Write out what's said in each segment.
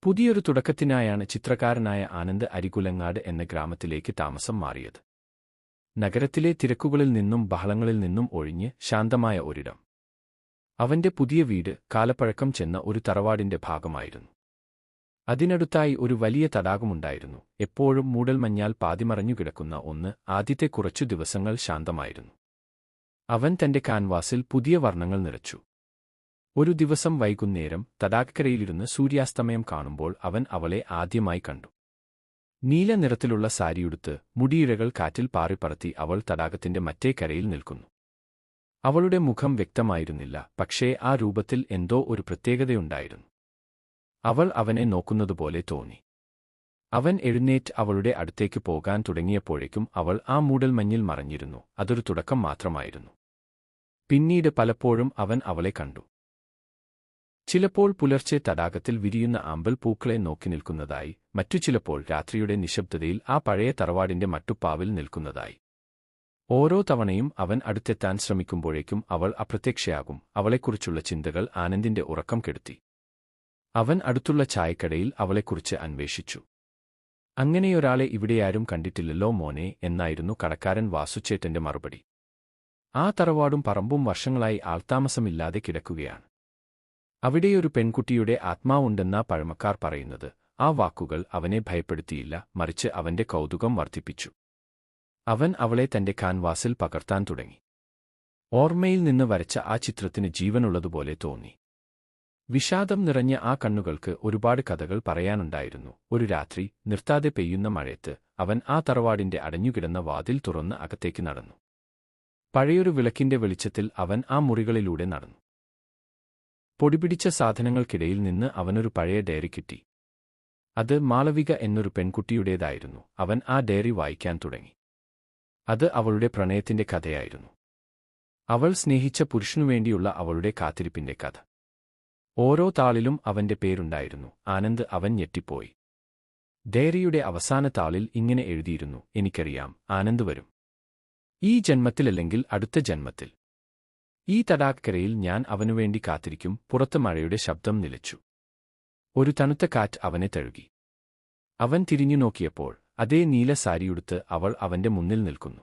പുതിയൊരു തുടക്കത്തിനായാണ് ചിത്രകാരനായ ആനന്ദ് അരികുലങ്ങാട് എന്ന ഗ്രാമത്തിലേക്ക് താമസം മാറിയത്. നഗരത്തിലെ തിരക്കുകളിൽ നിന്നും ബഹളങ്ങളിൽ നിന്നും ഒഴിഞ്ഞ് ശാന്തമായ ഒരിടം. അവന്റെ പുതിയ വീട് കാലപ്പഴക്കം ചെന്ന ഒരു തറവാടിന്റെ ഭാഗമായിരുന്നു. അതിനടുത്തായി ഒരു വലിയ തടാകമുണ്ടായിരുന്നു. എപ്പോഴും മൂടൽമഞ്ഞാൽ പാതിമറഞ്ഞു കിടക്കുന്ന ഒന്ന്. ആദ്യത്തെ കുറച്ചു ദിവസങ്ങൾ ശാന്തമായിരുന്നു. അവൻ തന്റെ കാൻവാസിൽ പുതിയ വർണ്ണങ്ങൾ നിറച്ചു. ഒരു ദിവസം വൈകുന്നേരം തടാകക്കരയിലിരുന്ന് സൂര്യാസ്തമയം കാണുമ്പോൾ അവൻ അവളെ ആദ്യമായി കണ്ടു. നീല നിറത്തിലുള്ള സാരിയുടുത്ത് മുടിയിഴകൾ കാറ്റിൽ പാറിപ്പറത്തി അവൾ തടാകത്തിന്റെ മറ്റേ കരയിൽ നിൽക്കുന്നു. അവളുടെ മുഖം വ്യക്തമായിരുന്നില്ല, പക്ഷേ ആ രൂപത്തിൽ എന്തോ ഒരു പ്രത്യേകതയുണ്ടായിരുന്നു. അവൾ അവനെ നോക്കുന്നതുപോലെ തോന്നി. അവൻ എഴുന്നേറ്റ് അവളുടെ അടുത്തേക്ക് പോകാൻ തുടങ്ങിയപ്പോഴേക്കും അവൾ ആ മൂടൽമഞ്ഞിൽ മറഞ്ഞിരുന്നു. അതൊരു തുടക്കം മാത്രമായിരുന്നു. പിന്നീട് പലപ്പോഴും അവൻ അവളെ കണ്ടു. ചിലപ്പോൾ പുലർച്ചെ തടാകത്തിൽ വിരിയുന്ന ആമ്പൽ പൂക്കളെ നോക്കി നിൽക്കുന്നതായി, മറ്റു ചിലപ്പോൾ രാത്രിയുടെ നിശബ്ദതയിൽ ആ പഴയ തറവാടിന്റെ മട്ടുപ്പാവിൽ നിൽക്കുന്നതായി. ഓരോ തവണയും അവൻ അടുത്തെത്താൻ ശ്രമിക്കുമ്പോഴേക്കും അവൾ അപ്രത്യക്ഷയാകും. അവളെക്കുറിച്ചുള്ള ചിന്തകൾ ആനന്ദിന്റെ ഉറക്കം കെടുത്തി. അവൻ അടുത്തുള്ള ചായക്കടയിൽ അവളെക്കുറിച്ച് അന്വേഷിച്ചു. അങ്ങനെയൊരാളെ ഇവിടെയാരും കണ്ടിട്ടില്ലല്ലോ മോനെ, എന്നായിരുന്നു കടക്കാരൻ വാസുച്ചേട്ടന്റെ മറുപടി. ആ തറവാടും പറമ്പും വർഷങ്ങളായി ആൾത്താമസമില്ലാതെ കിടക്കുകയാണ്. അവിടെയൊരു പെൺകുട്ടിയുടെ ആത്മാവുണ്ടെന്നാ പഴമക്കാർ പറയുന്നത്. ആ വാക്കുകൾ അവനെ ഭയപ്പെടുത്തിയില്ല, മറിച്ച് അവന്റെ കൗതുകം വർദ്ധിപ്പിച്ചു. അവൻ അവളെ തന്റെ കാൻവാസിൽ പകർത്താൻ തുടങ്ങി. ഓർമ്മയിൽ നിന്ന് വരച്ച ആ ചിത്രത്തിന് ജീവനുള്ളതുപോലെ തോന്നി. വിഷാദം നിറഞ്ഞ ആ കണ്ണുകൾക്ക് ഒരുപാട് കഥകൾ പറയാനുണ്ടായിരുന്നു. ഒരു രാത്രി നിർത്താതെ പെയ്യുന്ന മഴയത്ത് അവൻ ആ തറവാടിന്റെ അടഞ്ഞുകിടന്ന വാതിൽ തുറന്ന് അകത്തേക്ക് നടന്നു. പഴയൊരു വിളക്കിന്റെ വെളിച്ചത്തിൽ അവൻ ആ മുറികളിലൂടെ നടന്നു. പൊടിപിടിച്ച സാധനങ്ങൾക്കിടയിൽ നിന്ന് അവനൊരു പഴയ ഡയറി കിട്ടി. അത് മാളവിക എന്നൊരു പെൺകുട്ടിയുടേതായിരുന്നു. അവൻ ആ ഡയറി വായിക്കാൻ തുടങ്ങി. അത് അവളുടെ പ്രണയത്തിന്റെ കഥയായിരുന്നു. അവൾ സ്നേഹിച്ച പുരുഷനുവേണ്ടിയുള്ള അവളുടെ കാത്തിരിപ്പിന്റെ കഥ. ഓരോ താളിലും അവന്റെ പേരുണ്ടായിരുന്നു. ആനന്ദ്. അവൻ ഞെട്ടിപ്പോയി. ഡയറിയുടെ അവസാന താളിൽ ഇങ്ങനെ എഴുതിയിരുന്നു: എനിക്കറിയാം, ആനന്ദ് വരും. ഈ ജന്മത്തിലല്ലെങ്കിൽ അടുത്ത ജന്മത്തിൽ. ഈ തടാകക്കരയിൽ ഞാൻ അവനുവേണ്ടി കാത്തിരിക്കും. പുറത്ത് മഴയുടെ ശബ്ദം നിലച്ചു. ഒരു തണുത്ത കാറ്റ് അവനെ തഴുകി. അവൻ തിരിഞ്ഞു നോക്കിയപ്പോൾ അതേ നീല സാരിയുടുത്ത് അവൾ അവന്റെ മുന്നിൽ നിൽക്കുന്നു.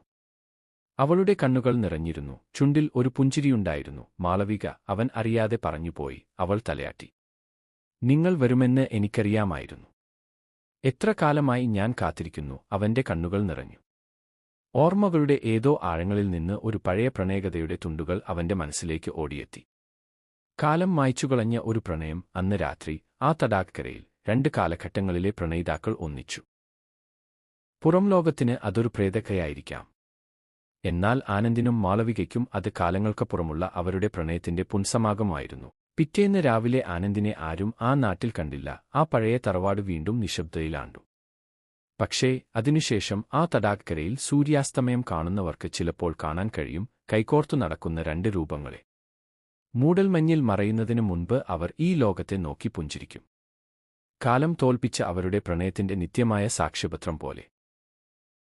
അവളുടെ കണ്ണുകൾ നിറഞ്ഞിരുന്നു. ചുണ്ടിൽ ഒരു പുഞ്ചിരിയുണ്ടായിരുന്നു. മാളവിക, അവൻ അറിയാതെ പറഞ്ഞുപോയി. അവൾ തലയാട്ടി. നിങ്ങൾ വരുമെന്ന് എനിക്കറിയാമായിരുന്നു. എത്ര കാലമായി ഞാൻ കാത്തിരിക്കുന്നു. അവന്റെ കണ്ണുകൾ നിറഞ്ഞു. ഓർമ്മകളുടെ ഏതോ ആഴങ്ങളിൽ നിന്ന് ഒരു പഴയ പ്രണയകഥയുടെ തുണ്ടുകൾ അവന്റെ മനസ്സിലേക്ക് ഓടിയെത്തി. കാലം മായ്ച്ചുകളഞ്ഞ ഒരു പ്രണയം. അന്ന് രാത്രി ആ തടാകക്കരയിൽ രണ്ട് കാലഘട്ടങ്ങളിലെ പ്രണയിതാക്കൾ ഒന്നിച്ചു. പുറം ലോകത്തിന് അതൊരു പ്രേതകഥയായിരിക്കാം. എന്നാൽ ആനന്ദിനും മാളവികയ്ക്കും അത് കാലങ്ങൾക്കപ്പുറമുള്ള അവരുടെ പ്രണയത്തിന്റെ പുൻസമാഗമായിരുന്നു. പിറ്റേന്ന് രാവിലെ ആനന്ദിനെ ആരും ആ നാട്ടിൽ കണ്ടില്ല. ആ പഴയ തറവാട് വീണ്ടും നിശബ്ദതയിലാണ്ടു. പക്ഷേ അതിനുശേഷം ആ തടാകക്കരയിൽ സൂര്യാസ്തമയം കാണുന്നവർക്ക് ചിലപ്പോൾ കാണാൻ കഴിയും കൈകോർത്തു നടക്കുന്ന രണ്ട് രൂപങ്ങളെ. മൂടൽമഞ്ഞിൽ മറയുന്നതിനു മുൻപ് അവർ ഈ ലോകത്തെ നോക്കി പുഞ്ചിരിക്കും. കാലം തോൽപ്പിച്ച അവരുടെ പ്രണയത്തിന്റെ നിത്യമായ സാക്ഷ്യപത്രം പോലെ.